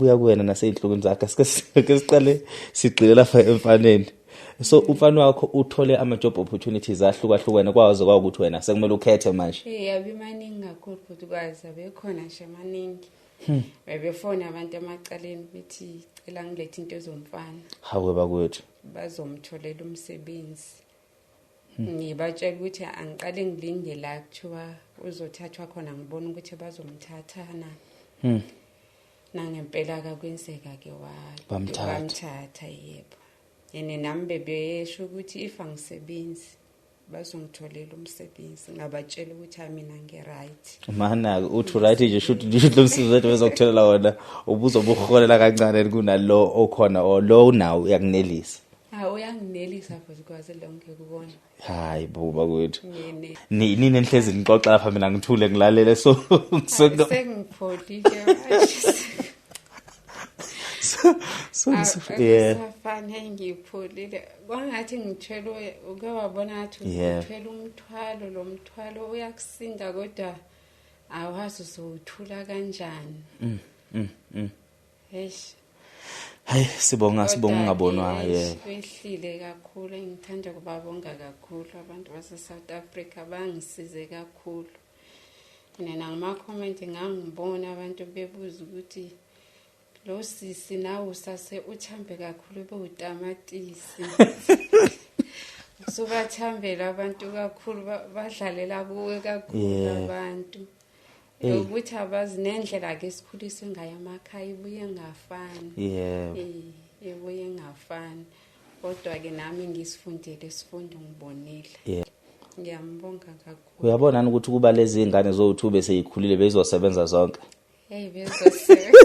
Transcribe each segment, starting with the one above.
Buya kuwena naseyinhlokweni zakhe sike siqale sigxile lapha emfaneni. So umfana wakho uthole ama-job opportunities ahlukahlukene kwaze kwawukuthi wena sekumele ukhethe manje. Yabe maningi kakhulu futhi kwazi abekhona nje maningi. Bebefona abantu emacaleni bethi cela ngilethe into ezomfana. Hawe bakwethu. Bazomtholela umsebenzi. Ngibatshela ukuthi angiqale ngilinde la kuthiwa uzothathwa khona ngibona ukuthi bazomthatha na. Nangempela kakwenzeka ke bamthatha yebo. Yena nami bebesho ukuthi if angisebenzi bazongitholela umsebenzi ngabatshela ukuthi mina ngi-right. Mana uthi right nje should lo msebenzi wethu bezokutholela wona ubuzobuholela kancane kunalo okhona lo unawo uyakunelisa. Uyanginelisa futhi kwaze lonke kubona. Hayi buba kwethu. Nini enhlezi nixoxa lapha mina ngithule ngilalele so sengipholile yeah. Safane ngipholile. Kwangathi ngithelwe uke wabona ukuthi ngithwele umthwalo lo mthwalo uyakusinda kodwa awazi uzothula kanjani. Hayi sibonga ungabonwa wehlile kakhulu ngithanda kubabonga kakhulu abantu base South Africa bangisize kakhulu. Mina ngama comment ngangibona abantu bebuza ukuthi lo sisi nawo sase uthambe kakhulu bewutamatisi. So bathambela abantu kakhulu badlalela kuwe kakhulu abantu. Ukuthi abazi nendlela ke sikhuliswe ngayo emakhaya ibuye ngafani. Ibuye ngafani. Kodwa ke nami ngisifundile isifundo ngibonile. Ngiyambonga kakhulu. Uyabona ukuthi kuba lezi ingane zowu2 bese yikhulile bezosebenza zonke. Bezosebenza.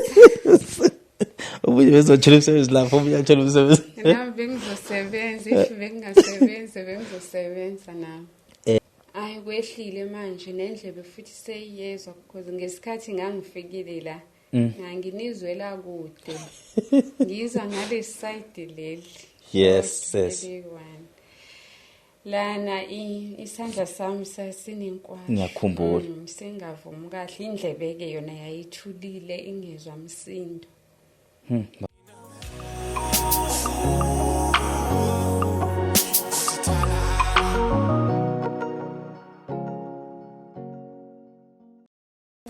Ubuye bezothola umsebenzi lapho uyathola umsebenzi. Nami bengizosebenza if bengingasebenza bengizosebenza nami. Hayi kwehlile manje nendlebe futhi seyiyezwa because ngesikhathi ngangifikile la nganginizwela kude. Ngiza ngale side leli. Yes. Lana isandla sami sasinenkwasha. Ngiyakhumbula. Singavumi kahle indlebe ke yona yayithulile ingezwa umsindo.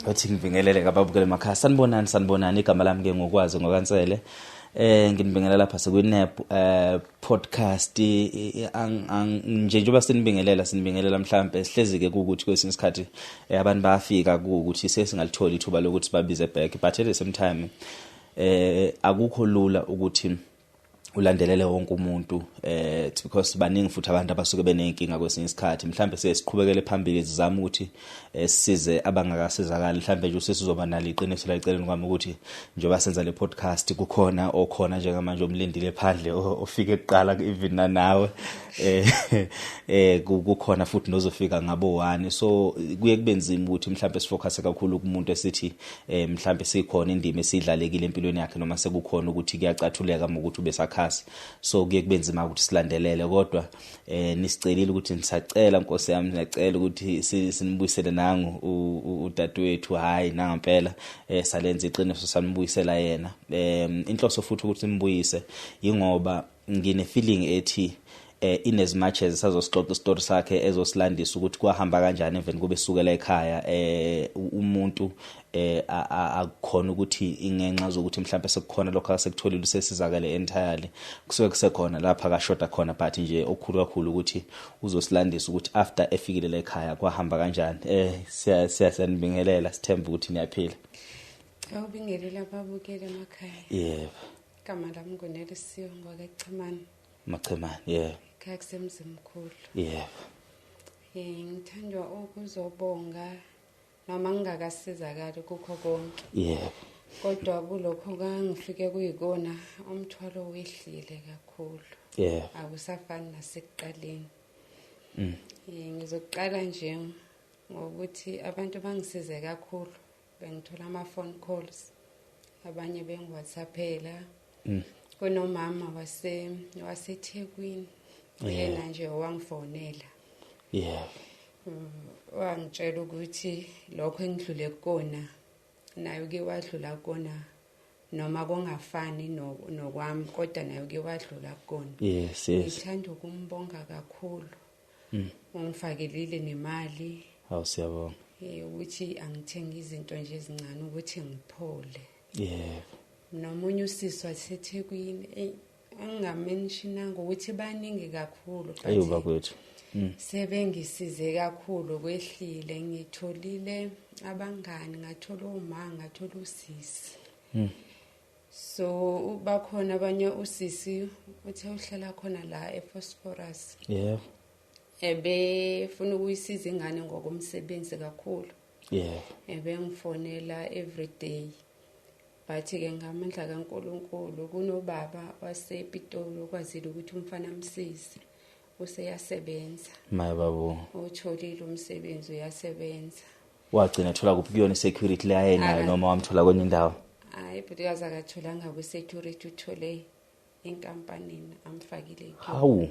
Wathi ngibingelele kababukele emakhaya sanibonani igama lami ke ngokwazi ngokansele nginibingelela lapha sekwinep podcast njengoba sinibingelela mhlambe sihlezi ke ukuthi kwesinye isikhathi abantu bayafika ukuthi sesingalithola ithuba lokuthi babize back but at the same time akukho lula ukuthi ulandelele wonke umuntu because baningi futhi abantu abasuke benenkinga kwesinye isikhathi mhlambe sesiqhubekele phambili sizama ukuthi sisize abangakasizakala mhlambe nje sesizoba nalo iqiniso la iceleni kwami ukuthi njengoba senza le podcast kukhona okhona njengamanje omlindile phandle ofike eqala even nawe kukhona futhi nozofika ngabo 1 so kuye kubenzima ukuthi mhlambe sifocus kakhulu kumuntu esithi mhlambe sikhona indima esidlalekile empilweni yakhe noma sekukhona ukuthi kuyacathuleka ukuthi ubesakha so kuye kubenzima ukuthi silandelele kodwa nisicelile ukuthi nisacela Nkosi yami ngiyacela ukuthi sinibuyisele nangu udadewethu hayi nangempela salenza iqiniso sanibuyisela yena inhloso futhi ukuthi nimbuyise ingoba ngine feeling ethi in as much as sazosixoxa istory sakhe ezosilandisa ukuthi kwahamba kanjani even kube sukela ekhaya umuntu akukhona ukuthi ingenxa zokuthi mhlawumbe sekukhona lokho asekutholile usesizakale entirely kusuke kusekhona lapha kashoda khona but nje okukhulu kakhulu ukuthi uzosilandisa ukuthi after efikile la ekhaya kwahamba kanjani siyanibingelela sithemba ukuthi niyaphila awubingelela babukele emakhaya yebo igama lami nguNelisiwe ngwakechimani yebo kakusemzimkhulu yebo ngithandwa ukuzobonga noma ngingakasizakali kukho konke yebo kodwa kulokho kangifike kuyikona umthwalo wehlile kakhulu yebo akusafani nasekuqaleni ngizoqala nje ngokuthi abantu bangisize kakhulu bengithola ama phone calls abanye bengiwhatsappela kunomama waseThekwini yena nje wangifonela wangitshela ukuthi lokho engidlule kona nayo ke wadlula kona noma kungafani nokwami kodwa nayo ke wadlula kukona. Yes. Ngithanda ukumbonga kakhulu. Ungifakelile nemali. Hawu siyabonga. Ukuthi angithenga izinto nje ezincane ukuthi ngiphole. Nomunye usisi waseThekwini angamentionanga ukuthi baningi kakhulu ayoba kwethu. Sebengisize kakhulu kwehlile ngitholile abangani ngathola uma ngathola usisi. So bakhona abanye usisi uthe uhlala khona la ePhosphorus. Ebefuna ukuyisiza ingane ngokomsebenzi kakhulu. Ebengifonela every day. Bathi ke ngamandla kaNkulunkulu kunobaba wasePitoli okwazile ukuthi umfana amsize. Useyasebenza. Maye babo. Utholile umsebenzi uyasebenza. Wagcina ethola kuphi kuyona security le ayenayo noma wamthola kwenye indawo? Hayi because akatholanga ku-security uthole enkampanini amfakile. Hawu.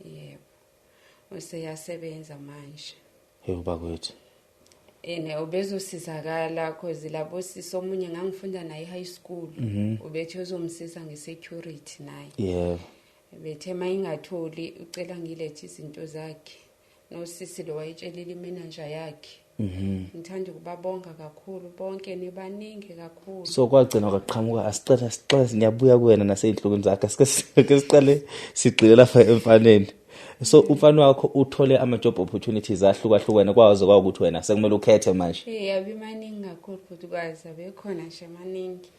Yebo. Useyasebenza manje. Yebo kwethu. Ubezosizakala cause labo sisi omunye ngangifunda naye high school. Ubethe uzomsiza nge-security naye. Bethe mayingatholi ucela ngilethe izinto zakhe. Nosisi lo wayetshelile imanager yakhe. Ngithanda ukubabonga kakhulu bonke nibaningi kakhulu. So kwagcina kwaqhamuka asicela ngiyabuya kuwena naseyinhlokweni zakhe sike siqale sigcile lapha emfaneni. So umfana wakho uthole ama-job opportunities ahlukahlukene kwaze ukuthi wena sekumele ukhethe manje. Abimaningi kakhulu futhi kwazi abekhona nje maningi.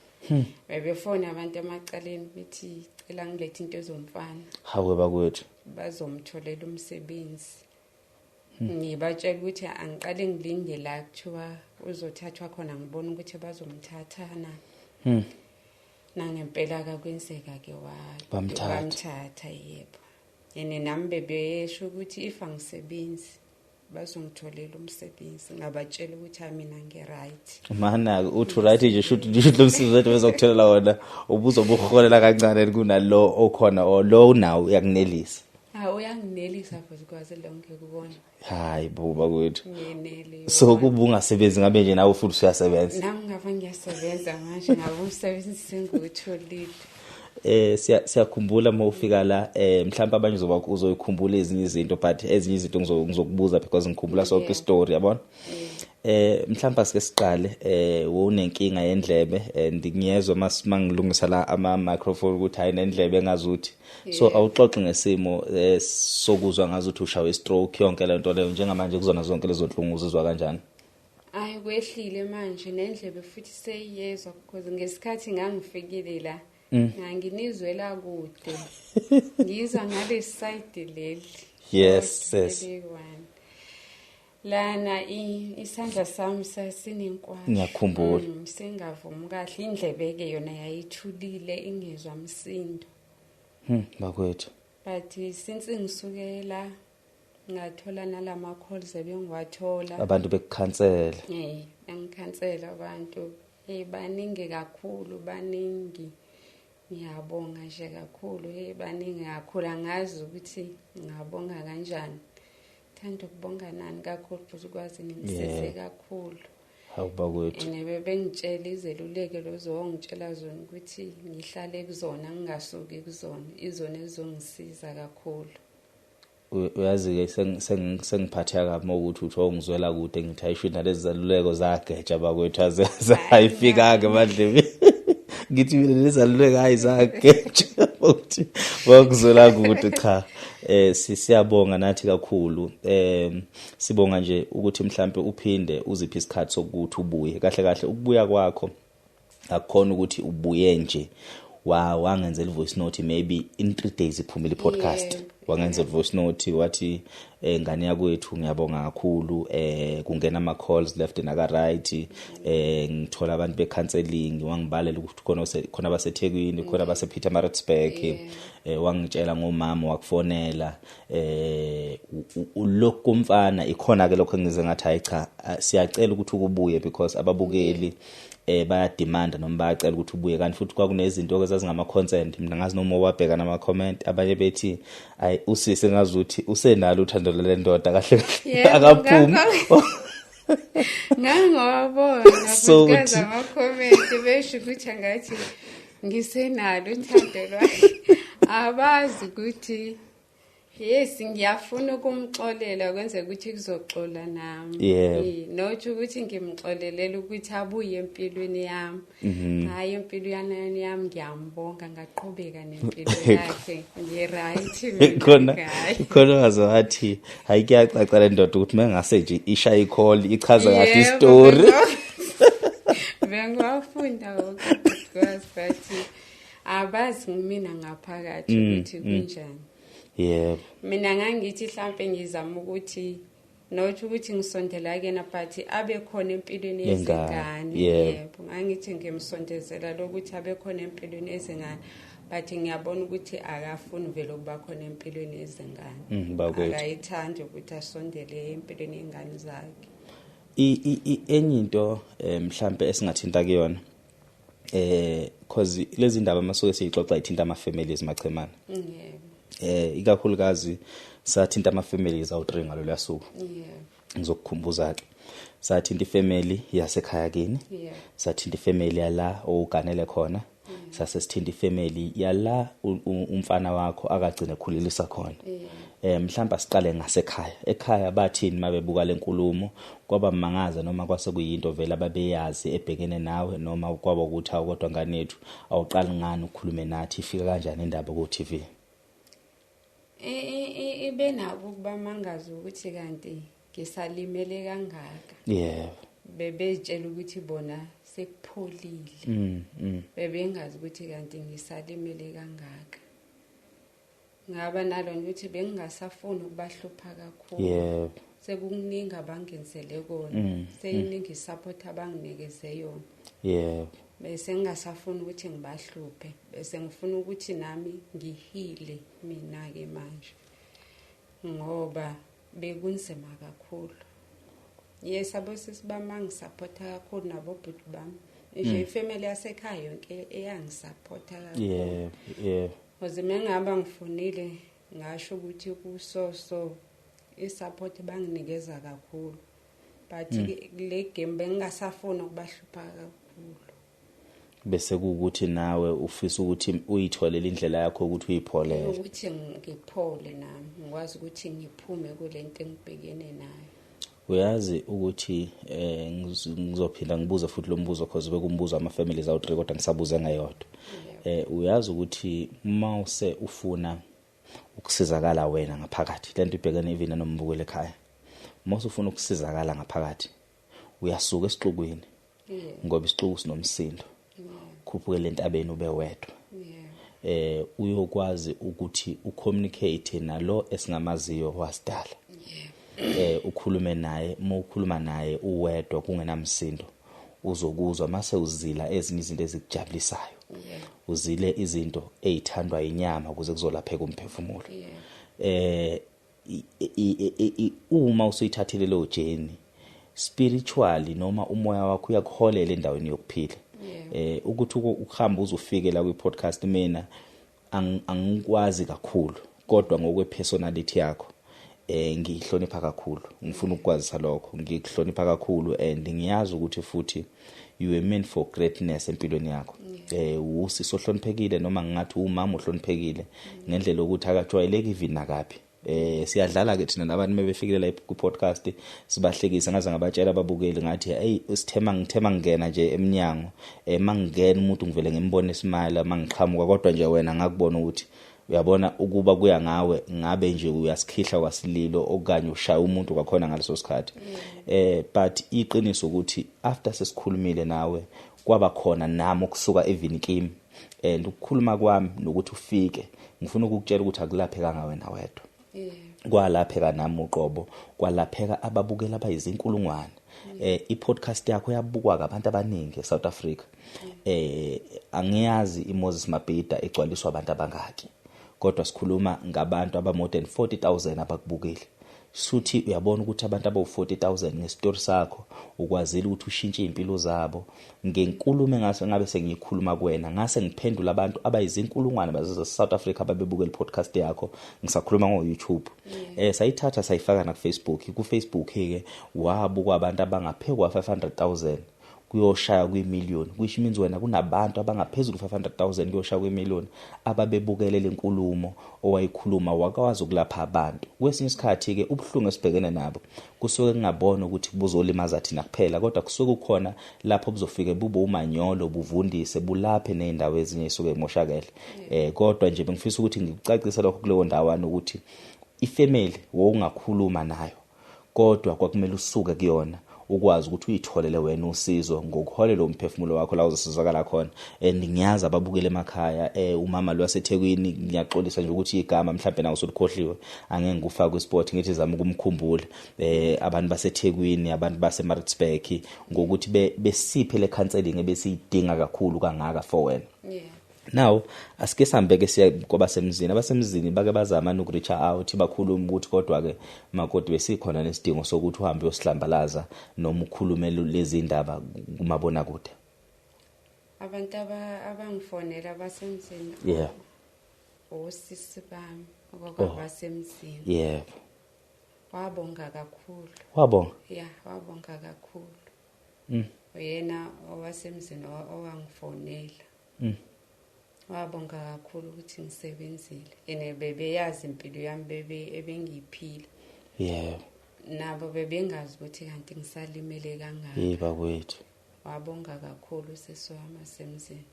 Bebefona abantu emacaleni bethi cela ngilethe into ezomfana. Hawe bakwethu. Bazomtholela umsebenzi. Ngibatshela ukuthi angiqale ngilinde la kuthiwa uzothathwa khona ngibona ukuthi bazomthathana. Nangempela akakwenzeka ke bamthatha yebo. Yena nami bebesho ukuthi if angisebenzi bazongitholela umsebenzi ngabatshela ukuthi mina ngi-right. Mana uthi right nje shoot lo msebenzi wethu bezokutholela wona ubuzobuholela kancane kunalo okhona lo nawo uyakunelisa. Uyanginelisa futhi kwaze lonke kubona. Hayi buba kwethu. Ngenele. So kuba ungasebenzi ngabe nje nawe futhi uyasebenza. Nami ngava ngiyasebenza manje ngabe umsebenzi sengutholile. Siyakhumbula uma ufika la mhlawumbe abanye uzoyikhumbula ezinye izinto but ezinye izinto ngizokubuza because ngikhumbula sonke istory yabona. Mhlawumbe asike siqale unenkinga yendlebe ngiyezwa mangilungisa la ama microphone ukuthi hayi nendlebe engazuthi. So awuxoxe ngesimo sokuzwa ngazuthi ushawe stroke yonke le nto leyo njengamanje kuzona zonke lezo nhlungu uzizwa kanjani? Kwehlile manje nendlebe futhi seyiyezwa because ngesikhathi ngangifikile la nginizwela kude. Ngizwa ngale side leli. Yes. Lana isandla sami sasinenkwasha. Ngiyakhumbula. Sengavumi kahle indlebe ke yona yayithulile ingezwa umsindo. Bakwethu. But since ngisukela ngathola nalama calls ebengiwathola. Abantu bekukhansela. Ngikhansela abantu. Baningi kakhulu baningi. Ngiyabonga nje kakhulu baningi kakhulu angazi ukuthi ngabonga kanjani. Thanda ukubonga nani kakhulu futhi ukwazi nimsese kakhulu. Hawuba kwethu. Bengitshela izeluleke lozo ongitshela zona ukuthi ngihlale kuzona ngingasuki kuzona izona ezongisiza kakhulu. Uyazi ke sengiphatheka kabi ukuthi utho ngizwela kude ngithi ayisho nalezi zaluleko zageja bakwethu ayifika ke mandlebe. Ngithi mina lezaluleko ayizageja ukuthi wakuzwela kude cha. Siyabonga nathi kakhulu. Sibonga nje ukuthi mhlambe uphinde uziphi isikhathi sokuthi ubuye. Kahle ukubuya kwakho akukhona ukuthi ubuye nje. Wangenzela voice note maybe in 3 days iphumile podcast. Wangenzela voice note wathi ngane yakwethu ngiyabonga kakhulu kungena ama calls left and right ngithola abantu be counseling wangibalela ukuthi khona baseThekwini khona base Pietermaritzburg wangitshela ngomama wakufonela lokho mfana ikhona ke lokho ngize ngathi hayi cha siyacela ukuthi ukubuye because ababukeli bayademanda noma bayacela ukuthi ubuye kanti futhi kwakunezinto ezazingama consent mina ngazi noma wabheka nama comment abanye bethi ay usise ngazuthi usenalo uthando le ndoda kahle akaphumi Ngangawabona futhi ama-comment besho ukuthi angathi ngisenalo uthando lwakhe. Abazi ukuthi yes ngiyafuna ukumxolela kwenze ukuthi kuzoxola nami. Nothi ukuthi ngimxolelela ukuthi abuye empilweni yami. Hayi impilo yami ngiyambonga ngaqhubeka nempilo yakhe. Ngi-right khona wazathi hayi kuyacaca le ndoda ukuthi mengase nje isha icall ichaza kahle istory. Bengwafunda ukuthi bathi abazi mina ngaphakathi ukuthi kunjani. Mina ngangithi mhlambe ngizama ukuthi nothi ukuthi ngisondela kena but abe khona empilweni yezingane. Yebo ngangithi ngimsondezela lokuthi abe khona empilweni yezingane but ngiyabona ukuthi akafuni vele ukuba khona empilweni yezingane. Akayithandi ukuthi asondele empilweni yezingane zakhe. Enye into mhlambe esingathinta kuyona cause lezi ndaba masuke siyixoxa ithinta ama families machemana. Ikakhulukazi sathinta ama families awu3 ngalolu yasuku. Ngizokukhumbuza ke sathinta ifamily yasekhaya kini, sathinta ifamily yala oganele khona, sasesithinta ifamily yala umfana wakho akagcina ekhulilisa khona. Mhlamba siqale ngasekhaya. Ekhaya bathini mabebuka lenkulumo kwaba mangaza noma kwase kuyinto vele ababeyazi ebhekene nawe noma kwaba ukuthi kodwa nganethu awuqali ngani ukukhulume nathi ifika kanjani indaba ku TV? Ibe nabo kubamangaza ukuthi kanti ngisalimele kangaka. Bebetshela ukuthi bona sekupholile. Bebengazi ukuthi kanti ngisalimele kangaka. Ngaba nalo ukuthi bengingasafuni ukubahlupha kakhulu. Sekukuningi abangenzele kona. Seyiningi support abanginikeze yona. Bese ngingasafuni ukuthi ngibahluphe. Bese ngifuna ukuthi nami ngihile mina ke manje. Ngoba bekunzima kakhulu. Yes abosisi bamangisupport kakhulu nabo bhuti bami. Nje ifamily yasekhaya yonke eyangisupporta kakhulu. Ngoze mengaba ngifunile ngasho ukuthi kusoso isupport banginikeza kakhulu. But le game bengingasafuna ukubahlupha kakhulu. Bese kuukuthi nawe ufisa ukuthi uyitholele indlela yakho ukuthi uyipholele. Ukuthi ngiphole nami ngikwazi ukuthi ngiphume kulento engibhekene nayo. Uyazi ukuthi ngizophinda ngibuze futhi lo mbuzo because bekumbuzo ama families awu3 kodwa ngisabuze ngayodwa. Uyazi ukuthi mawuse ufuna ukusizakala wena ngaphakathi lento ibhekene even nombukele ekhaya. Mawuse ufuna ukusizakala ngaphakathi uyasuka esixukwini ngoba isixuku sinomsindo. Khuphuke lentabeni ube wedwa. Uyokwazi ukuthi ucommunicate nalo esingamaziyo wasidala. Ukhulume naye, ukhuluma naye uwedwa kungenamsindo. Uzokuzwa mase uzila ezinye izinto ezikujabulisayo. Uzile izinto ezithandwa inyama ukuze kuzolapheka umphefumulo. Uma usuyithathile lo journey spiritually noma umoya wakho uyakholela endaweni yokuphila. Ukuthi ukuhamba uzufike la kwi-podcast mina angikwazi kakhulu kodwa ngokwe personality yakho ngihlonipha kakhulu. Ngifuna ukukwazisa lokho ngikuhlonipha kakhulu and ngiyazi ukuthi futhi you were meant for greatness empilweni yakho. Usisohloniphekile noma ngathi umama uhloniphekile ngendlela ukuthi akajwayeleki even nakapi. Siyadlala ke thina nabantu mebefikile la ku podcast sibahlekisa ngaze ngabatshela ababukeli ngathi hey ngithema ngena nje eminyango mangingena umuntu ngivele ngimbone smile mangiqhamuka kodwa nje wena ngakubona ukuthi uyabona ukuba kuya ngawe ngabe nje uyasikhihla kwasililo okanye ushaya umuntu kwakhona ngaleso sikhathi. But iqiniso ukuthi after sesikhulumile nawe kwaba khona nami ukusuka evinikimi and ukukhuluma kwami nokuthi ufike ngifuna ukukutshela ukuthi akulapheka ngawena wedwa. Kwalapheka nami uqobo kwalapheka ababukela abayizinkulungwane. I-podcast yakho yabukwa abantu abaningi eSouth Africa. Angiyazi iMoses Mabhida egcwaliswa abantu abangaki kodwa sikhuluma ngabantu aba more than 40,000 abakubukile. suthi uyabona ukuthi abantu abawu-40,000 ngestory sakho ukwazile ukuthi ushintshe impilo zabo ngenkulumo engase ngabe sengiyikhuluma kuwena ngase ngiphendula abantu abayizinkulungwane baze South Africa ababebukela podcast yakho ngisakhuluma ngo-YouTube sayithatha sayifaka na ku-Facebook ku-Facebook ke wabuka abantu abangaphezulu kwa-500,000 kuyoshaya kwi-million which means wena kunabantu abangaphezulu ku-500,000 kuyoshaya kwi-million ababebukele lenkulumo owayikhuluma wakwazi ukulapha abantu kwesinye isikhathi ke ubhlungu esibhekene nabo kusuke kungabona ukuthi buzolimaza thina kuphela kodwa kusuke kukhona lapho buzofike bube umanyolo buvundise bulaphe nezindawo ezinye isuke emoshakele kodwa nje bengifisa ukuthi ngikucacise lokho kuleyo ndawana ukuthi ifamily wongakhuluma nayo kodwa kwakumele usuke kuyona ukwazi ukuthi uyitholele wena usizo ngokuholela umphefumulo wakho la uzosizakala khona ngiyazi ababukele emakhaya umama lo waseThekwini ngiyaxolisa nje ukuthi igama mhlawumbe nawo usulikhohliwe angeke ngikufaka kwisport ngithi zama ukumkhumbula abantu baseThekwini abantu baseMaritzburg ngokuthi besiphe le counseling ebesiyidinga kakhulu kangaka for wena now asike sambeke siya kwabasemzini abasemzini bake bazama ukureach out bakhuluma ukuthi kodwa ke makoti besikhona nesidingo sokuthi uhambe uyosihlambalaza noma ukhulume lezi indaba kumabona kude abantu abangifonela abasemzini osisi bami okwabasemzini yebo wabonga kakhulu wabonga kakhulu yena owasemzini owangifonela wabonga kakhulu ukuthi ngisebenzile ene bebeyazi impilo yami ebengiyiphila nabo bebengazi ukuthi kanti ngisalimele kangaka bakwethu wabonga kakhulu sesiwama semzini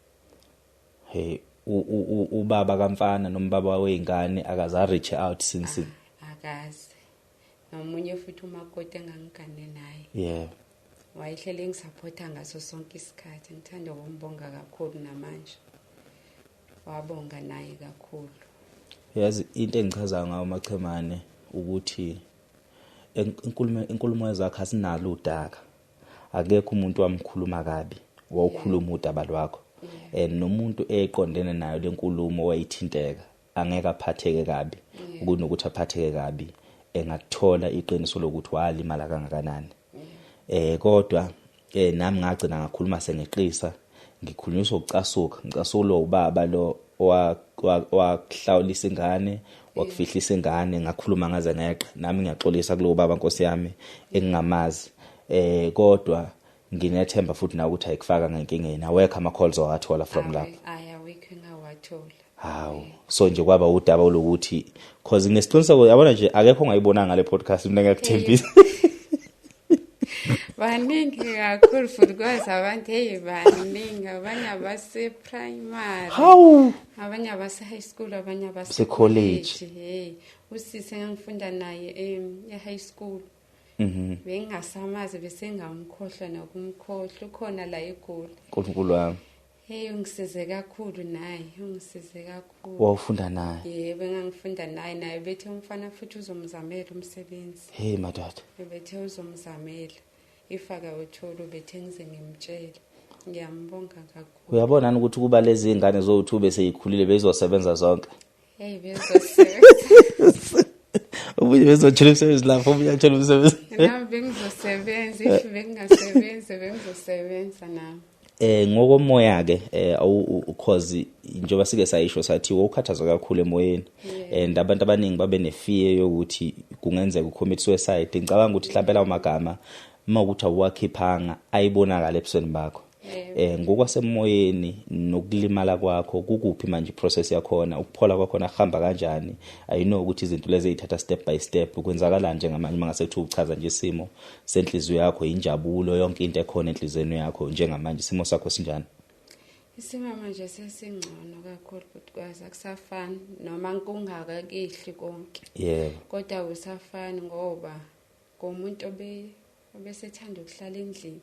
ubaba kamfana nombaba weingane akaza reach out since akazi nomunye futhi umakoti engangigane naye wayehlele ngisupporta ngaso sonke isikhathi ngithanda ukumbonga kakhulu namanje wabonga naye kakhulu yazi into engichaza ngayo Machemane ukuthi inkulumo zakhe asinalo udaka akekho umuntu wamkhuluma kabi wawukhuluma udaba lwakho nomuntu eqondene nayo lenkulumo wayithinteka angeke aphatheke kabi ukunokuthi aphatheke kabi engathola iqiniso lokuthi walimala kangakanani kodwa nami ngagcina ngakhuluma sengeqisa ngikhulunyiswa ukucasuka ngicasulo ubaba lo wakuhlawulisa ingane wakufihlisa ingane ngakhuluma ngaze ngeqe nami ngiyaxolisa kulo baba Nkosi yami engingamazi kodwa nginethemba futhi na ukuthi ayikufaka ngenkingeni awekho ama calls owathola from lapho awekho ngawathola hawo so nje kwaba udaba lokuthi cause nginesiqiniseko yabona nje akekho ongayibona ngale podcast mina ngiyakuthembisa baningi kakhulu futhi kwazi abantu baningi abanye abase primary abanye abase high school abanye abase college usisi engifunda naye high school bengasamazi bese ngamkhohlwa nokumkhohlwa khona la eGoli uNkulunkulu wami ungisize kakhulu naye ungisize kakhulu wawufunda naye yebo ngangifunda naye bethe umfana futhi uzomzamela umsebenzi madodana bethe uzomzamela ifaka utholo bethe ngize ngimtshela ngiyambonga kakhulu uyabona ukuthi kuba lezi ingane zowu2 bese yikhulile bezosebenza zonke bezosebenza ubuye bezothola umsebenzi lapho ubuye athola umsebenzi nami bengizosebenza bengingasebenza bengizosebenza nami ngokomoya ke cause njengoba sike sayisho sathi ukhathaza kakhulu emoyeni and abantu abaningi babe nefear yokuthi kungenzeka ucommit suicide ngicabanga ukuthi mhlawumbe lawo magama mawukuthi awakhiphanga ayibonakala ebusweni bakho ngokwasemoyeni nokulimala kwakho kukuphi manje process yakhona ukuphola kwakho nahamba kanjani I know ukuthi izinto lezi ezithatha step by step kwenzakala nje ngamanye mangase kuthi uchaza nje isimo senhliziyo yakho injabulo yonke into ekhona enhlizweni yakho njengamanje isimo sakho sinjani isimo manje sesingcono kakhulu futhi kwazi akusafani noma kungakakehli konke kodwa usafani ngoba komuntu obesethanda ukuhlala endlini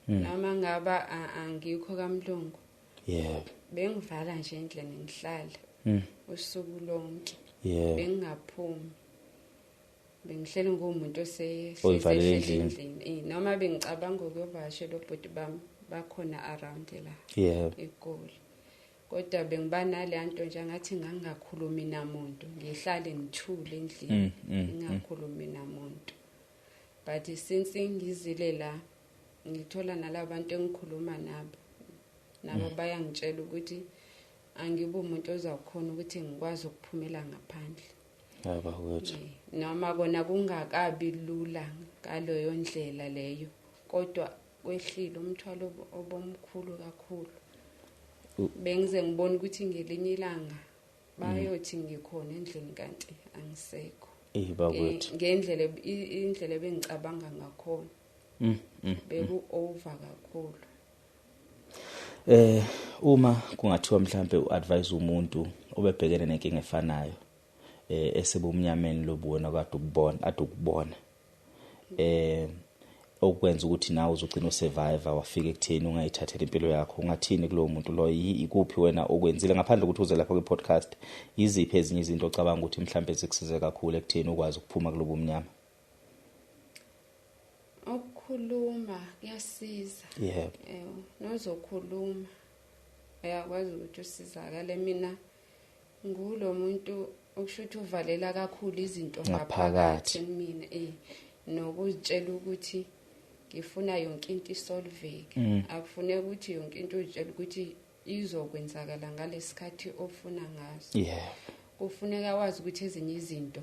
noma ngaba angikho kaMlungu bengivala nje endlini ngihlala usuku lonke bengingaphumi bengihleli ngumuntu osehlele endlini noma bengicabanga ukuyovashela obhuti bami bakhona around la eGoli kodwa bengiba nale nto nje ngathi ngangakhulumi namuntu ngihlale ngithule endlini ngingakhulumi namuntu. But since ngizile la ngithola nalabantu engikhuluma nabo bayangitshela ukuthi angibe umuntu ozawukhona ukuthi ngikwazi ukuphumela ngaphandle. Yaba wethu. Noma kona kungakabi lula ngaloyo ndlela leyo, kodwa kwehlile umthwalo obomkhulu kakhulu. Bengize ngibona ukuthi ngelinye ilanga bayothi ngikhona endlini kanti angisekho. Bawethu. Ngendlela indlela bengicabanga ngakhona. Beku over kakhulu. Uma kungathiwa mhlambe uadvise umuntu obebhekene nenkinga efanayo esebumnyameni lobona kade ukubona okwenza ukuthi nawe uzogcina usurvive wafika ekutheni ungayithathela impilo yakho, ungathini kulowo muntu lo, ikuphi wena okwenzile ngaphandle ukuthi uze lapha kwi-podcast, yiziphi ezinye izinto ocabanga ukuthi mhlambe zikusize kakhulu ekutheni ukwazi ukuphuma kulobo mnyama? Ukukhuluma kuyasiza. Nozokhuluma uyakwazi ukuthi usizakale. Mina ngulo muntu okushuthi uvalela kakhulu izinto ngaphakathi mina nokuzitshela ukuthi ngifuna yonke into isolveke. Akufuneki ukuthi yonke into uzitshela ukuthi izokwenzakala ngalesikhathi ofuna ngaso. Kufuneka wazi ukuthi ezinye izinto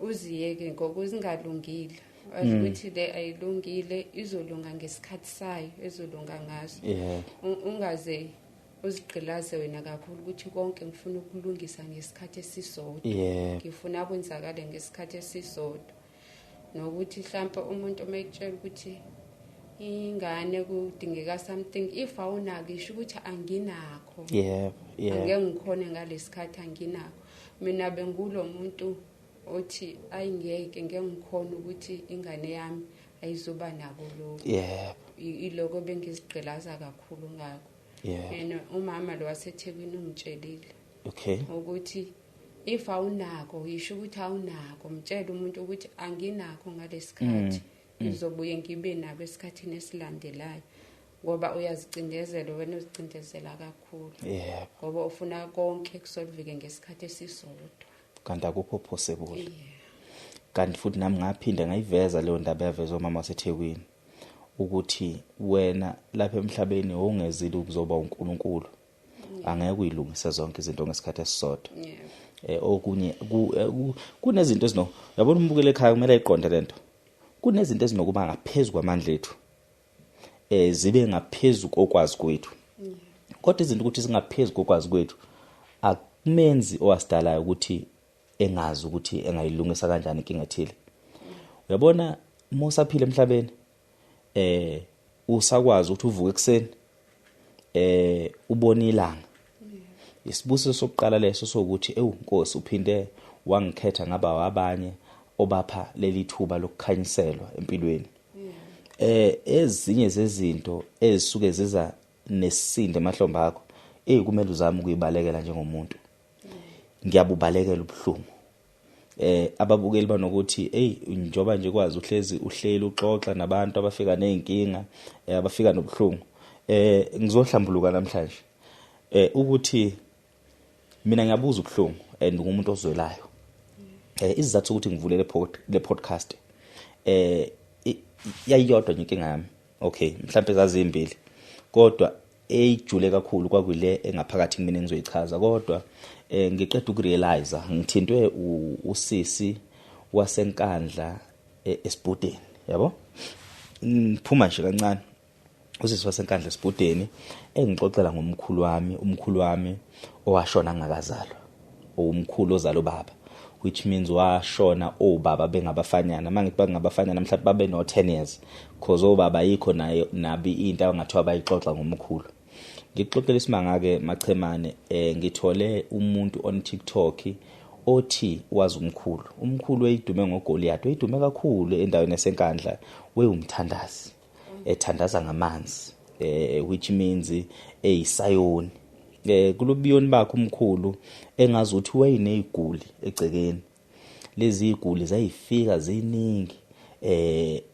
uziyeke ngokuzingalungile. Wazi ukuthi le ayilungile, izolunga ngesikhathi sayo, ezolunga ngaso. Ungaze uzigqilaze wena kakhulu ukuthi konke ngifuna ukulungisa ngesikhathi esisodwa. Ngifuna kwenzakale ngesikhathi esisodwa. Nokuthi mhlawumbe umuntu omekutshela ukuthi ingane kudingeka something, if awunako isho ukuthi anginakho. Angeke ngikhone ngalesikhathi anginakho. Mina bengulo muntu othi ayingeke ngeke ngikhona ukuthi ingane yami ayizoba nabo lokho. Iloko bengizigqilaza kakhulu ngakho. Yena umama lo waseThekwini ungitshelile ukuthi if awunako isho ukuthi awunako, mtshela umuntu ukuthi anginakho ngalesikhathi, ngizobuye ngibe nabo esikhathini esilandelayo, ngoba uyazicindezela wena, uzicindezela kakhulu ngoba ufuna konke kusolveke ngesikhathi esisodwa, kanti akukho possible. Kanti futhi nami ngaphinda ngayiveza leyo ndaba yavezwa umama waseThekwini ukuthi wena lapha emhlabeni ongezile ukuzoba uNkulunkulu, angeke uyilungise zonke izinto ngesikhathi esisodwa. Okunye kunezinto ezino, yabona umbukele ekhaya kumele ayiqonde lento, kunezinto ezinokuba ngaphezulu kwamandla ethu zibe ngaphezulu kokwazi kwethu. Kodwa izinto ukuthi singaphezulu kokwazi kwethu akumenzi owasidalayo ukuthi engazi ukuthi engayilungisa kanjani inkinga ethile. Uyabona mosaphila emhlabeni usakwazi ukuthi uvuke ekseni ubone ilanga. Isibusiso sokuqala leso sokuthi Nkosi uphinde wangikhetha ngaba abanye obapha leli thuba lokukhanyiselwa empilweni. Ezinye zezinto ezisuke ziza nesinde emahlombe akho kumele uzame ukuyibalekela njengomuntu. Ngiyabubalekela ubuhlungu. Ababukeli banokuthi njoba nje kwazi uhlezi uhleli uxoxa nabantu abafika nezinkinga abafika nobuhlungu. Ngizohlambuluka namhlanje ukuthi mina ngiyabuza ubuhlungu ngumuntu ozwelayo. Izizathu ukuthi ngivule le podcast yayiyodwa nje inkinga yami. Mhlawumbe zazimbili kodwa ejule kakhulu kwakule engaphakathi kimi engizoyichaza, kodwa ngiqeda ukurealize ngithintwe usisi wasenkandla esibhudeni, yabo. Ngiphuma nje kancane, usisi wasenkandla esibhudeni engixoxela umkhulu wami owashona ngakazalwa, umkhulu ozalo baba, which means washona obaba bengabafanyana. Mangithi bangabafanyana mhlawumbe babe no 10 years because obaba yikho nayo nabi into abangathiwa bayixoxa ngomkhulu. Ngixoxela isimanga ke Machemane, ngithole umuntu on TikTok othi wazi umkhulu eyidume ngoGoliath, eyidume kakhulu endaweni esenkandla, umthandazi ethandaza ngamanzi, which means eyisayoni. Kulobiyoni bakhe umkhulu engazi ukuthi wayineziguli egcekeni. Lezi iguli zayifika ziningi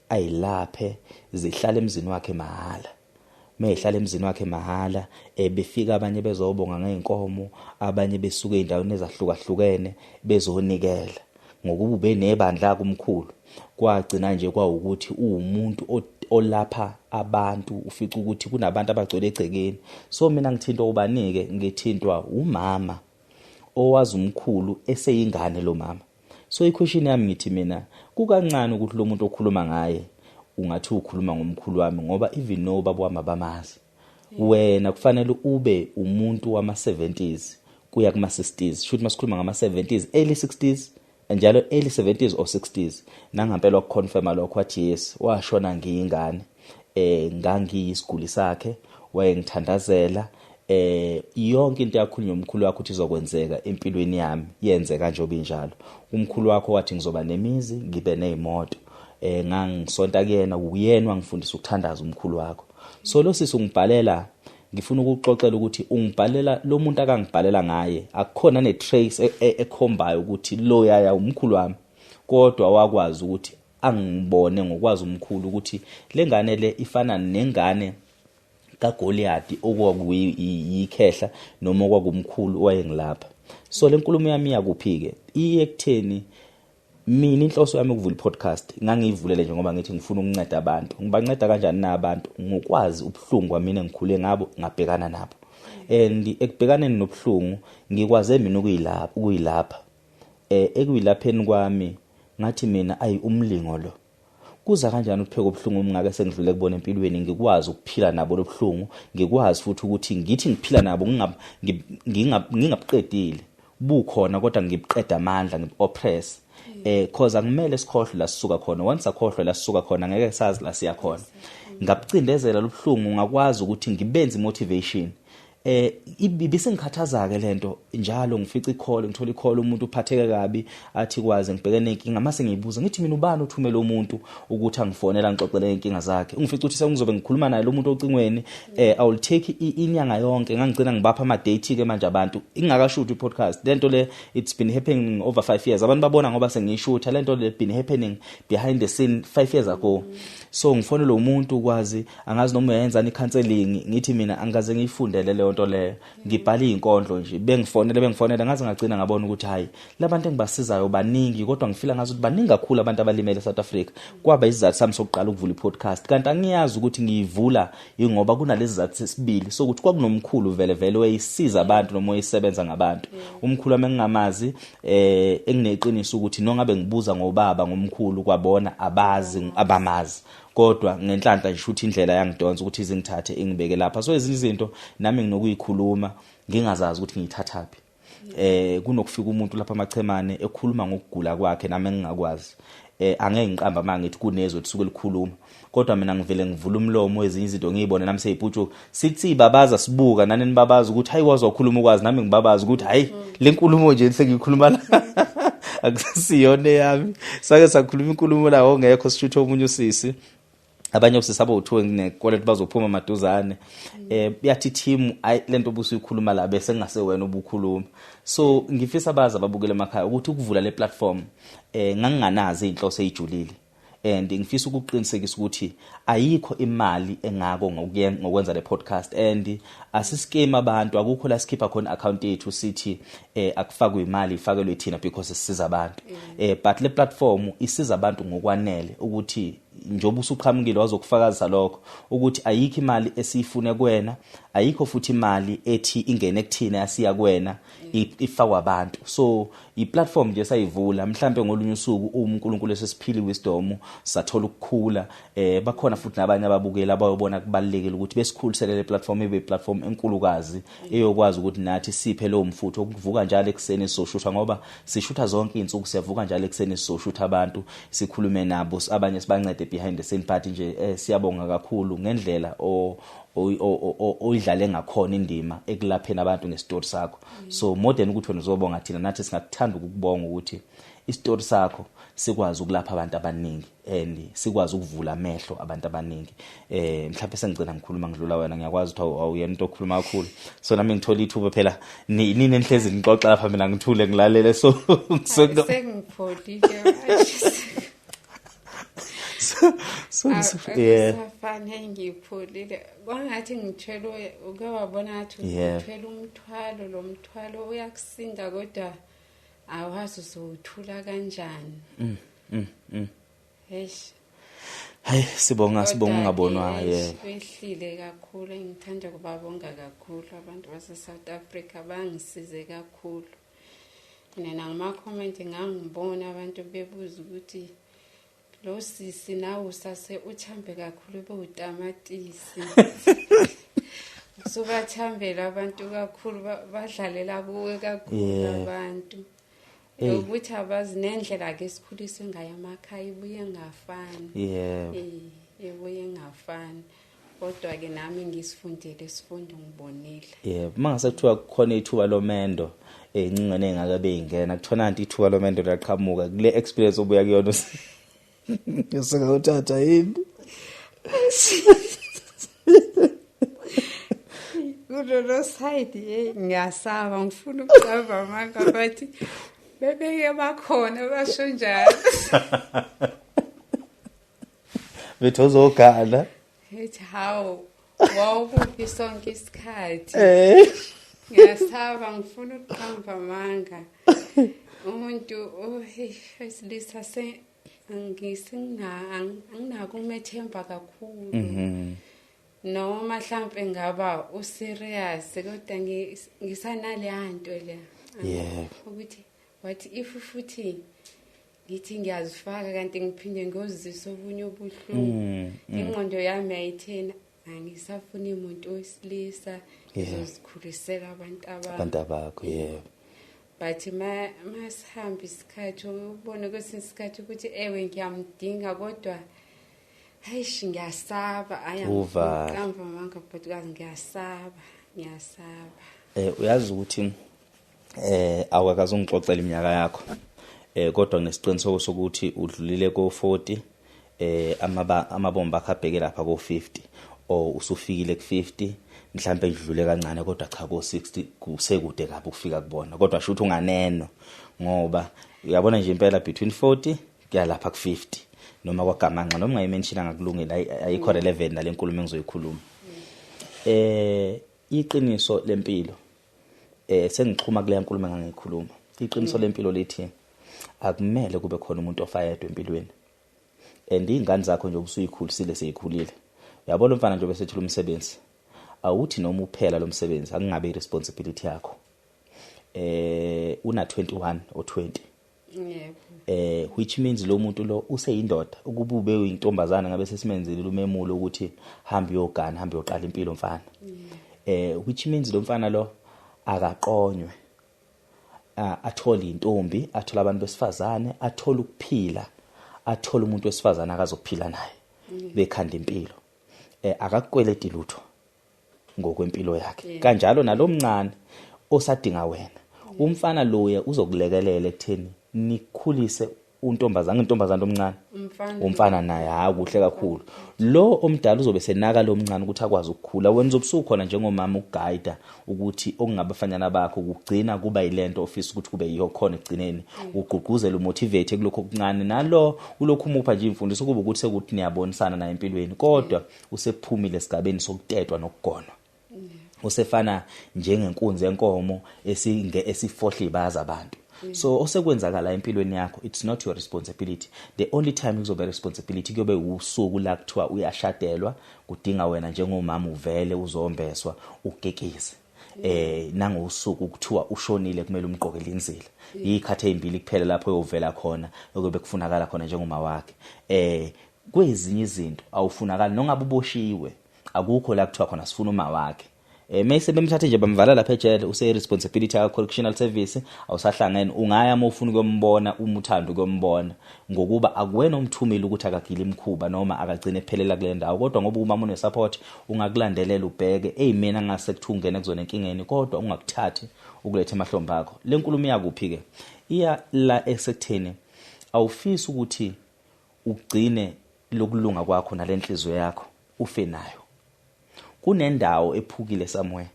ayilaphe zihlala emzini wakhe mahala. mehlala emzini wakhe mahala befika abanye bezobonga ngeenkomo abanye besuka eindaweni ezahlukahlukene bezonikela ngokuba ube nebandla kumkhulu kwagcina nje kwawukuthi umuntu olapha abantu ufica ukuthi kunabantu abagcwele egcekeni so mina ngithintwa ubanike ngithintwa umama owazi umkhulu eseyingane lo mama so iquestion yami ngithi mina kukancane ukuthi lo muntu okhuluma ngaye ungathi ukhuluma ngomkhulu wami ngoba even no baba wami abamazi wena kufanele ube umuntu wama-70s kuya kuma-60s shothi masikhuluma ngama-70s early 60s njalo early 70s or 60s nangampela ukuconfirma lokho wathi yes washona ngiyingane ngangiyisiguli sakhe wayengithandazela yonke into yakhulunywa umkhulu wakho ukuthi izokwenzeka empilweni yami yenzeka nje obinjalo umkhulu wakho wathi ngizoba nemizi ngibe nezimoto ngangisonta kuyena uyena wangifundisa ukuthandaza umkhulu wakho so lo sisi ungibhalela ngifuna ukuxoxela ukuthi ungibhalela lo muntu akangibhalela ngaye akukhona ne-trace ekhombayo ukuthi lo yaya umkhulu wami kodwa wakwazi ukuthi angibone ngokwazi umkhulu ukuthi lengane le ifana nengane kaGoliath okwakuyikhehla noma okwakumkhulu wayengilapha so lenkulumo yami yakuphi-ke iye ekutheni mina inhloso yami ukuvula i-podcast ngangiyivulele nje ngoba ngithi ngifuna ukunceda abantu ngibanceda kanjani na abantu ngokwazi ubuhlungu kwami engikhule ngabo ngabhekana nabo and ekubhekaneni nobuhlungu ngikwaze mina ukuyilapha ekuyilapheni kwami ngathi mina ayi umlingo lo kuza kanjani ukupheka ubuhlungu ngake sengidlule kubona empilweni ngikwazi ukuphila nabo lobuhlungu ngikwazi futhi ukuthi ngithi ngiphila nabo ngingabuqedile bukhona kodwa ngibuqeda amandla ngiboppress cause angimele sikhohlwe la sisuka khona once akhohlwe la sisuka khona ngeke sazi la siya khona ngabucindezela lobuhlungu ngakwazi ukuthi ngibenze motivation ibisengikhathaza ke lento njalo ngifica icall ngithola icall umuntu uphatheke kabi athi kwaze ngibhekene inkinga mase ngiyibuza ngithi mina ubani uthumela umuntu ukuthi angifonela ngixoxele inkinga zakhe ungifica ukuthi sengizobe ngikhuluma naye lo muntu ocingweni I will take inyanga yonke ngangigcina ngibapha ama date ke manje abantu ingakashuthi i-podcast lento le it's been happening over 5 years abantu babona ngoba sengiyishutha lento le been happening behind the scene 5 years ago so ngifonela umuntu ukwazi angazi noma uyenza ni counseling ngithi mina angaze ngiyifundele le nto le ngibhala izinkondlo nje bengifonela ngaze ngagcina ngabona ukuthi hayi labantu engibasizayo baningi kodwa ngifila ngazi ukuthi baningi kakhulu abantu abalimele eSouth Africa kwaba isizathu sami sokuqala ukuvula i-podcast kanti angiyazi ukuthi ngiyivula ingoba kunalezi zathu sesibili sokuthi kwakunomkhulu vele wayisiza abantu noma wayisebenza ngabantu umkhulu wami engingamazi engineqiniso ukuthi nongabe ngibuza ngobaba ngomkhulu kwabona abamazi kodwa ngenhlanhla nje ukuthi indlela yangidonsa ukuthi izingithathe ingibeke lapha so ezinye izinto nami nginokuyikhuluma ngingazazi ukuthi ngiyithathaphi kunokufika umuntu lapha amachemane ekhuluma ngokugula kwakhe nami engingakwazi angeke ngiqamba mangithi kunezwelisuke likhuluma kodwa mina ngivele ngivula umlomo ezinye izinto ngiyibone nami seyibhutshu sithi babaza sibuka nani nibabaza ukuthi hayi wazi ukukhuluma ukwazi nami ngibabaza ukuthi hayi lenkulumo nje sengiyikhuluma la akusiyona yami sake sakhuluma inkulumo la ongekho sishutha omunye usisi abanye usisaba uthiwe nginequality bazophuma maduzane yathi team lento obusuyikhuluma la bese ngase wena obukhuluma so ngifisa baza babukele emakhaya ukuthi ukuvula le platform nganginganazi inhloso ejulile and ngifisa ukuqinisekisa ukuthi ayikho imali engako ngokwenza le podcast and asiskema abantu akukho la sikhipha khona account yethu sithi akufakwe imali ifakelwe thina because sisiza abantu but le platform isiza abantu ngokwanele ukuthi njoba usuqhamukile wazokufakazisa lokho ukuthi ayikho imali esiyifune kuwena ayikho futhi imali ethi ingene kuthina yasiya kuwena ifakwa abantu so i-platform nje sayivula mhlambe ngolunye usuku uNkulunkulu esesiphili wisdom sathola ukukhula bakhona futhi nabanye ababukeli abayobona kubalekile ukuthi besikhulisele le platform ibe platform enkulukazi eyokwazi ukuthi nathi siphe lo mfutho ukuvuka njalo ekseni sizoshutha ngoba sishutha zonke izinsuku siyavuka njalo ekseni sizoshutha abantu sikhulume nabo abanye sibancede behind the scene party nje siyabonga kakhulu ngendlela oyidlale ngakhona indima ekulapheni abantu ngestory sakho so more than ukuthi wena uzobonga thina nathi singakuthanda ukubonga ukuthi istory sakho sikwazi ukulapha abantu abaningi and sikwazi ukuvula amehlo abantu abaningi mhlawumbe sengigcina ngikhuluma ngidlula wena ngiyakwazi ukuthi awuyena into okhuluma kakhulu so nami ngithola ithuba phela nini enhlezi ngixoxa lapha mina ngithule ngilalele so sengipholile yeah. Safane ngipholile. Kwangathi ngithwele uke wabona ngathi uthwele umthwalo lo mthwalo uyakusinda kodwa awazi uzothula kanjani. Eish. Hayi sibonga ungabonwa Wehlile kakhulu ngithanda kubabonga kakhulu abantu base South Africa bangisize kakhulu. Mina ngama comment ngangibona abantu bebuza ukuthi lo sisi nawe usase uthambe kakhulu bewutamatisi. Sobathambela abantu kakhulu badlalela kuwe kakhulu abantu. Ukuthi abazi nendlela ke sikhulise ngayo amakhaya ibuye ngafani. Ibuye ngafani. Kodwa ke nami ngisifundile isifundo ngibonile. Mangase kuthiwa khona ithuba lomendo encane engakabe ingena kuthona anti ithuba lomendo laqhamuka kule experience obuya kuyona yoseka uthatha yini Kulo side ngiyasaba ngifuna ukucava manga bathi bebeke bakhona basho njalo bethozogala ethi how wawuphi sonke isikhathi ngiyasaba ngifuna ukuqamba manga umuntu owesilisa anginako umethemba kakhulu noma mhlambe ngaba userious kodwa ngisanale anto le ukuthi what if futhi ngithi ngiyazifaka kanti ngiphinde ngozisa obunye ubuhlungu ingqondo yami ayithena angisafuni umuntu wesilisa ngizozikhulisela abantu abakho but masihamba isikhathi ubone kwesinye isikhathi ukuthi ewe ngiyamdinga kodwa hayishi ngiyasaba ayamqamba manga but ngiyasaba uyazi ukuthi awakaze ungixoxela iminyaka yakho kodwa nesiqiniseko sokuthi udlulile ko 40 amabomba akhabheke lapha ko 50 or usufikile ku 50 mhlambe idlule kancane kodwa cha ko 60 kusekude kabi ukufika kubona kodwa shuthi unganeno ngoba uyabona nje impela between 40 kuya lapha ku 50 noma kwagamanqa noma ngayimention ngakulungela ayikho relevant nalenkulumo engizoyikhuluma iqiniso lempilo sengixhuma kule nkulumo engangikhuluma iqiniso lempilo lithi akumele kube khona umuntu ofayedwa empilweni ingane zakho nje ubusuyikhulisile seyikhulile uyabona umfana nje bese ethula umsebenzi awuthi noma uphela lo msebenzi akungabe iresponsibility yakho una 21 or 20 which means lo muntu lo useyindoda ukuba ube uyintombazana ngabe sesimenzile umemulo ukuthi hambe uyogana hambe uyoqala impilo mfana which means lo mfana lo akaqonywe athole intombi athola abantu besifazane athola ukuphila athola umuntu wesifazane akazophila naye bekhanda impilo akakweleti lutho ngokwempilo yakhe kanjalo nalomncane osadinga wena umfana loya uzokulekelela ekutheni nikhulise intombazana omncane umfana naye akuhle kakhulu lo omdala uzobe senaka lo mncane ukuthi akwazi ukukhula wenza ubusukhona njengomama ukuguide ukuthi okungabafanyana bakho ukugcina kuba yilento ofisa ukuthi kube yiyo khona egcineni ugqugquzela umotivate kulokho okuncane nalo ulokhu umupha nje imfundiso kuba ukuthi sekuthi niyabonisana naye empilweni kodwa usephumile esigabeni sokutetwa nokugonwa usefana njengenkunzi yenkomo esifohla ibaza abantu so osekwenzakala empilweni yakho it's not your responsibility the only time uzobe responsibility kuyobe usuku la kuthiwa uyashadelwa kudinga wena njengomama uvele uzombeswa ukekeze nangosuku kuthiwa ushonile kumele umqokele inzila ikhathe ezimbili kuphela lapho uyovela khona okube kufunakala khona njengoma wakhe kwezinye izinto awufunakala nongabe uboshiwe akukho la kuthiwa khona sifuna uma wakhe mayise bemthathe nje bamvala lapha ejele use responsibility ya correctional service awusahlangene ungaya mofuna ukumbona umuthando ukumbona ngokuba akuwena umthumeli ukuthi akagile imkhuba noma akagcine ephelela kule ndawo kodwa ngoba uma une support ungakulandelela ubheke mina ngase kuthungene kuzona inkingeni kodwa ungakuthathi ukulethe emahlomba akho lenkulumo yakuphi ke iya la esekutheni awufisi ukuthi ugcine lokulunga kwakho nalenhliziyo yakho ufe nayo kunendawo ephukile somewhere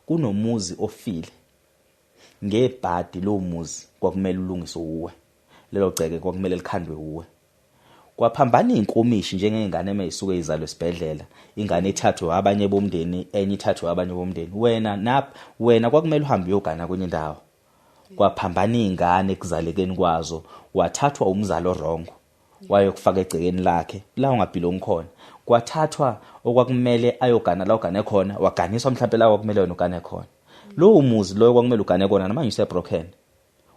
kunomuzi ofile ngebhadi lo muzi kwakumele ulungiswe uwe lelo ceke kwakumele likhandwe uwe kwaphambana inkomishi njengengane emeyisuke izalwe esibhedlela, ingane ithathwe abanye bomndeni, enye ithathwe abanye bomndeni. Wena kwakumele uhambe uyogana kwenye indawo. Kwaphambana ingane ekuzalekeni kwazo, wathathwa umzalo wrong, wayokufaka egcekeni lakhe la ungabhilongi khona. Kwathathwa okwakumele ayogana la ugane khona, waganiswa mhlawumbe la kwakumele wena ugane khona. Lo muzi lo kwakumele ugane khona namanje usebroken.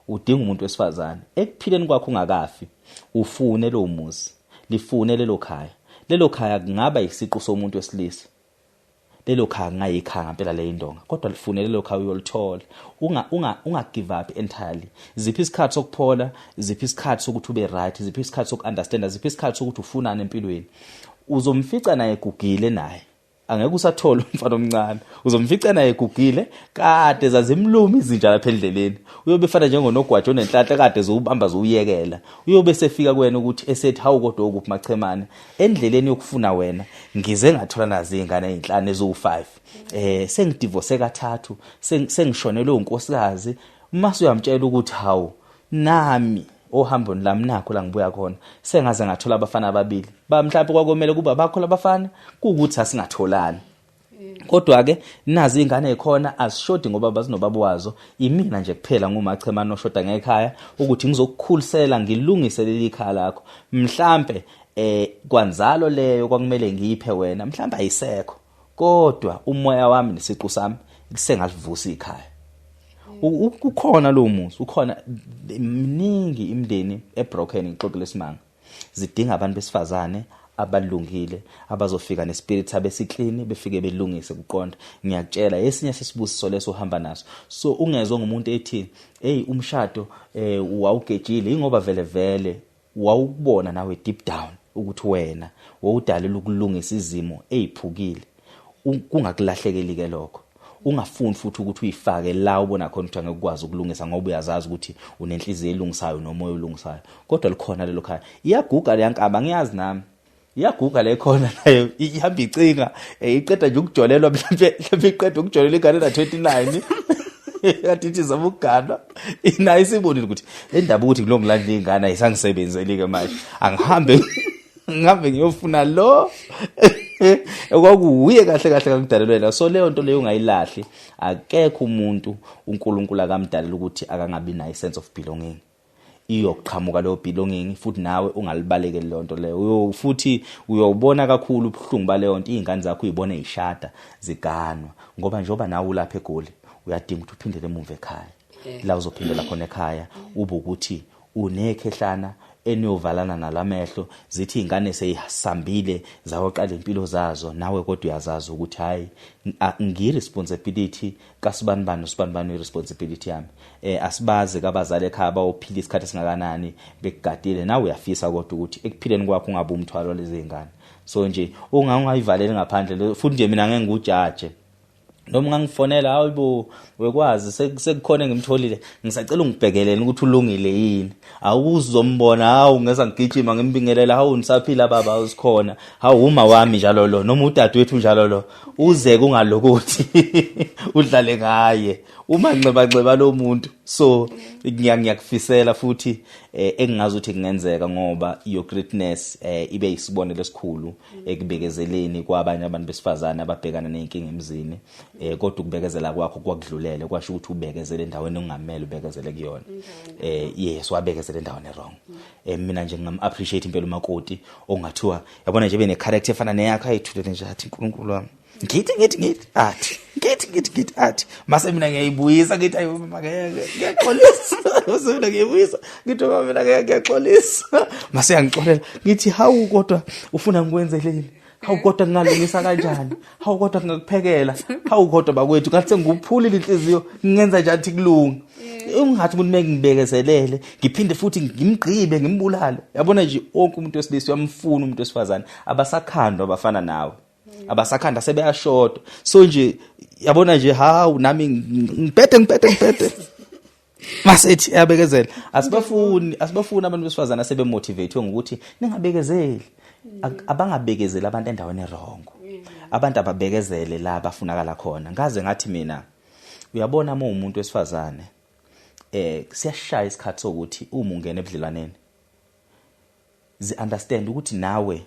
Udinga umuntu wesifazane ekuphileni kwakho ungakafi, ufune lo muzi, lifune lelo khaya. Lelo khaya kungaba isiqu somuntu wesilisa, lelo khaya ngayikhaya ngempela le indonga, kodwa lifune lelo khaya uyolithola. Unga give up entirely. Ziphi isikhathi sokuphola, ziphi isikhathi sokuthi ube right, ziphi isikhathi sokuunderstand, ziphi isikhathi sokuthi ufunane empilweni. Uzomfica naye egugile naye, angeke usathola umfana omncane. Uzomfica naye egugile kade zazimlumi izinja lapha endleleni. Uyobe fana njengonogwaja onenhlanhla kade zowubamba zowuyekela. Uyobe sefika kuwena ukuthi esethi hawu kodwa ukuphi machemane endleleni yokufuna wena ngize ngathola nazi ingane ezinhlanu ezo5. Sengidivorce kathathu, sengishonelwe unkosikazi. Mase uyamtshela ukuthi hawu nami ohamboni lami nakho la ngibuya khona sengaze ngathola abafana ababili. Mhlawumbe kwakomele kuba bakho labafana kuukuthi asingatholani. Kodwa ke nazi ingane ekhona azishodi ngoba bazinobaba wazo. Imina nje kuphela ngumachemane oshoda ngekhaya ukuthi ngizokukhulisela ngilungise leli khaya lakho. Mhlawumbe kwanzalo leyo kwakumele ngiyiphe wena mhlawumbe ayisekho. Kodwa umoya wami nesiqu sami sengalivusa ikhaya. Ukhona lo muzi, ukhona miningi imndeni ebroken ixoxile isimanga. Zidinga abantu besifazane abalungile abazofika nespirit abesiklini befike belungise kuqonda. Ngiyakutshela esinye sesibusiso leso uhamba naso. So ungezwe ngumuntu ethi hey umshado wawugejile ingoba vele wawubona nawe deep down ukuthi wena wawudalela ukulungisa izimo eziphukile. Kungakulahlekeli ke lokho. Ungafuni futhi ukuthi uyifake la ubona khona ukuthi angekwazi ukulungisa ngoba uyazazi ukuthi unenhliziyo elungisayo nomoya olungisayo. Kodwa likhona lelo khaya. Iyaguga le yankaba ngiyazi nami. Iyaguga le khona nayo ihamba icinga iqeda nje ukujolelwa mhlawumbe iqeda ukujolela ingane na 29 yathi izama ukugana inayo isibonile ukuthi le ndaba ukuthi kulo ngilandla ingane ayisangisebenzeli ke manje angihambe ngiyofuna lo okwakuye kahle kakudalelwela. So leyo nto leyo ungayilahli. Akekho umuntu uNkulunkulu akamdalela ukuthi akangabi nayo sense of belonging. Iyoqhamuka leyo belonging futhi nawe ungalibaleke leyo nto leyo. Futhi uyobona kakhulu ubuhlungu baleyo nto izingane zakho uyibona ezishada ziganwa ngoba njoba nawe ulapha eGoli uyadinga ukuthi uphindele emuva ekhaya. La uzophindela khona ekhaya ube ukuthi unekhehlana eniyovalana nalamehlo zithi ingane seyisambile zawoqala impilo zazo nawe kodwa uyazazi ukuthi hayi ngiresponsibility kasibanibani iresponsibility yami. Asibaze kabazali ekhaya bawophila isikhathi singakanani bekugadile nawe uyafisa kodwa ukuthi ekuphileni kwakho ungabe umthwalo lezi ingane. So nje ungayivaleli ngaphandle futhi nje mina ngeke ngujaje. Noma ngangifonela hayibo wekwazi sekukhona ngimtholile ngisacela ungibhekelele ukuthi ulungile yini. Awuzombona hawu ngeza ngigijima ngimbingelela hawu nisaphila baba usikhona hawu uma wami njalo lo noma udadewethu njalo lo uze kungalokuthi udlale ngaye uma nceba lo muntu. So ngiyakufisela futhi engingazi ukuthi kungenzeka ngoba your greatness ibe isibonelo esikhulu ekubekezeleni kwabanye abantu besifazane ababhekana nenkinga emzini. Kodwa ukubekezela kwakho kwakudlulele kwasho ukuthi ubekezele endaweni ongamele ubekezele kuyona. Yes wabekezela endaweni wrong. Mina nje ngam appreciate impela umakoti ongathiwa yabona nje bene character efana neyakho ayithulele nje athi uNkulunkulu wami ngithi athi mase mina ngiyayibuyisa ngithi ayi mama ngiyaxolisa mase mina ngiyibuyisa ngithi mama mina ngiyaxolisa mase yangixolela ngithi hawu kodwa ufuna ngikwenzeleni hawu kodwa ngingalungisa kanjani hawu kodwa ngingakuphekela hawu kodwa bakwethu ngathi senguphulile inhliziyo ngenza njani ukuthi kulunge. Ungathi ukuthi mengibekezelele ngiphinde futhi ngimgqibe ngimbulale. Yabona nje wonke umuntu wesilisa uyamfuna umuntu wesifazane abasakhandwa abafana nawe. Abasakhanda sebeyashoda. So nje yabona nje hawu nami ngiphethe masethi yabekezela. Asibafuni abantu besifazana sebemotivate ngokuthi ningabekezeli. Abangabekezeli abantu endaweni erongo. Abantu ababekezele la abafunakala khona. Ngaze ngathi mina uyabona uma umuntu wesifazane siyashaya isikhathi sokuthi uma ungena ebudlelwaneni zi-understand ukuthi nawe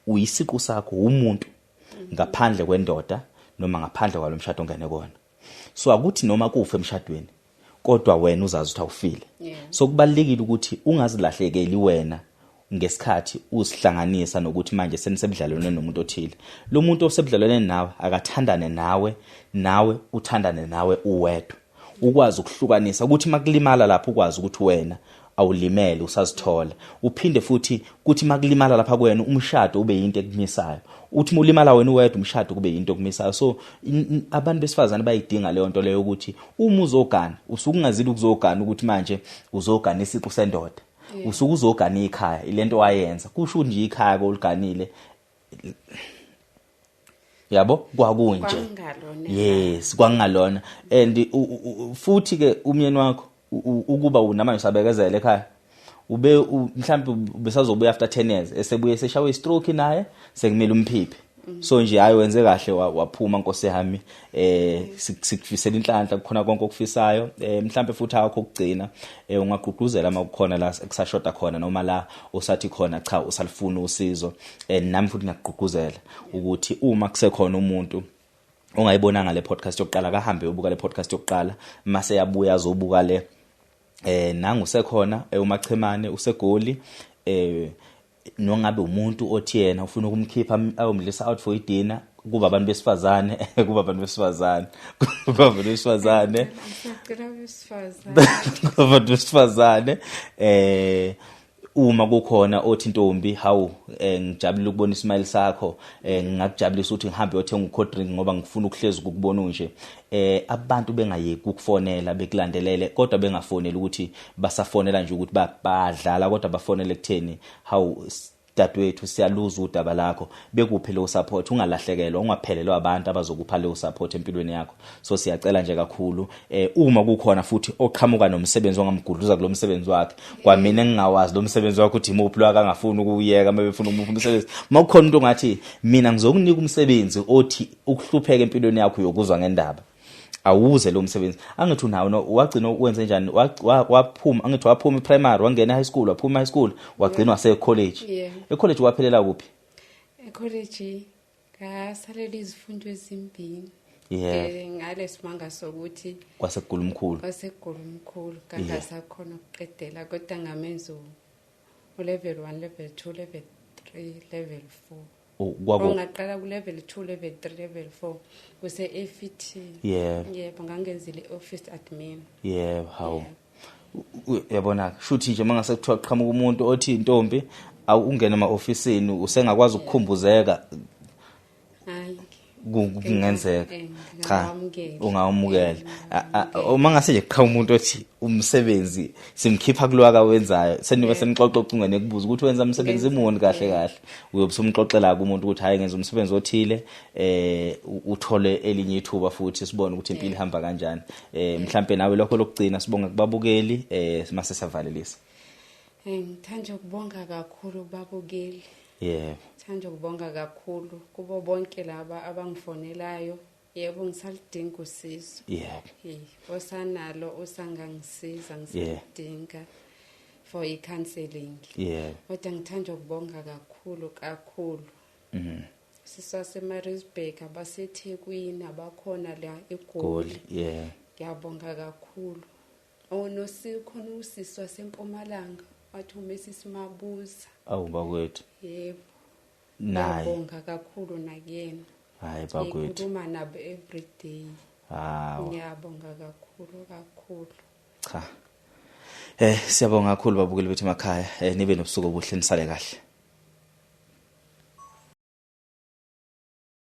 uyisiqu sakho umuntu ngaphandle kwendoda noma ngaphandle kwalo mshado ongene kona. So akuthi noma kufa emshadweni kodwa wena uzazi ukuthi awufile. So kubalekile ukuthi ungazilahlekeli wena ngesikhathi usihlanganisa nokuthi manje senisebudlalweni nomuntu othile. Lo muntu osebudlalweni nawe akathandane nawe uthandane nawe uwedwa. Ukwazi ukuhlukanisa ukuthi makulimala lapho ukwazi ukuthi wena awulimele usazithola. Uphinde futhi ukuthi makulimala lapha kwena umshado ube yinto ekumisayo. Uthi mulimala wena uwedwa umshado kube yinto ekumisayo. So abantu besifazane bayidinga leyo nto leyo ukuthi uma uzogana usukungazili ukuzogana ukuthi manje uzogana isiqu sendoda. Usukuzogana ikhaya ilento wayenza kusho nje ikhaya koliganile yabo kwakunje. Yes kwangalona. And futhi ke umyeni wakho ukuba unamanje sabekezela ekhaya ube mhlawumbe besazobuya after 10 years esebuye eseshawe istroke naye sekumele umphiphi. So nje hayi wenze kahle waphuma Nkosi yami sikufisela inhlanhla kukhona konke okufisayo. Mhlawumbe futhi akho ukugcina ungaqhuquzela makukhona la kusashota khona noma la usathi khona cha usalifuna usizo. Nami futhi ngiyaqhuquzela ukuthi uma kusekhona umuntu ongayibonanga le podcast yokuqala kahambe ubuka le podcast yokuqala mase yabuya azobuka le nangu usekhona uMachemane useGoli nongabe umuntu othi yena ufuna ukumkhipha ayomdlisa out for idina kuba abantu besifazane abantu besifazane uma kukhona othi ntombi hawu ngijabula ukubona ismile sakho ngingakujabulisa ukuthi ngihambe uyothenga ucold drink ngoba ngifuna ukuhlezi ukubona nje. Abantu bengayeki ukufonela bekulandelele kodwa bengafonela ukuthi basafonela nje ukuthi badlala kodwa bafonele ekutheni hawu dadwethu siyaluza udaba lakho bekuphe lo support ungalahlekelwa ungaphelelwa abantu abazokupha le support empilweni yakho. So siyacela nje kakhulu uma kukhona futhi oqhamuka nomsebenzi ongamgudluza kulo msebenzi wakhe kwamina engingawazi lo msebenzi wakhe uthi imuphi lo akangafuni ukuyeka mabefuna umuphi umsebenzi makukhona umuntu ongathi mina ngizokunika umsebenzi othi ukuhlupheka empilweni yakho yokuzwa ngendaba awuze lo msebenzi angithi unawo wagcina ukwenze njani waphuma angithi waphuma primary wangena high school waphuma high school wagcina wase college. College waphelela kuphi? College ngasalela izifundo ezimbini. Ngale simanga sokuthi kwaseGulumkhulu kangasakhona ukuqedela kodwa ngamenza level 1 level 2 level 3 level 4. Ngaqala ku level 2 level 3 level 4 kuse FET. Yebo ngangenzile office admin. How yabona shuthi nje mangase kuthiwa qhamuka umuntu othi intombi awungena ema-officeini usengakwazi ukukhumbuzeka kungenzeka cha ungawamukela uma ngase nje qha umuntu othi umsebenzi simkhipha kulwaka wenzayo senibe senixoxa ucingene kubuza ukuthi wenza umsebenzi imoni kahle uyobusumxoxela umuntu ukuthi hayi ngenza umsebenzi othile uthole elinye ithuba futhi sibone ukuthi impilo ihamba kanjani. Mhlambe nawe lokho lokugcina sibonga kubabukeli mase savalelisa. Ngithanda ukubonga kakhulu kubabukeli. Ngithanda ukubonga kakhulu kubo bonke laba abangifonelayo. Yebo ngisalidinga usizo. Osanalo osangangisiza ngisidinga for i-counseling. Kodwa ngithanda ukubonga kakhulu. Sisase Maritzburg abaseThekwini abakhona la eGoli. Ngiyabonga kakhulu. Nosikhona usisi waseMpumalanga wathi uMrs Mabuza. Bakwethu. Yebo. Ngiyabonga kakhulu nakuyena. Hayi bakwethu. Ngikhuluma nabo every day. Ngiyabonga kakhulu. Cha. Siyabonga kakhulu babukeli bethu emakhaya. Nibe nobusuku obuhle nisale kahle.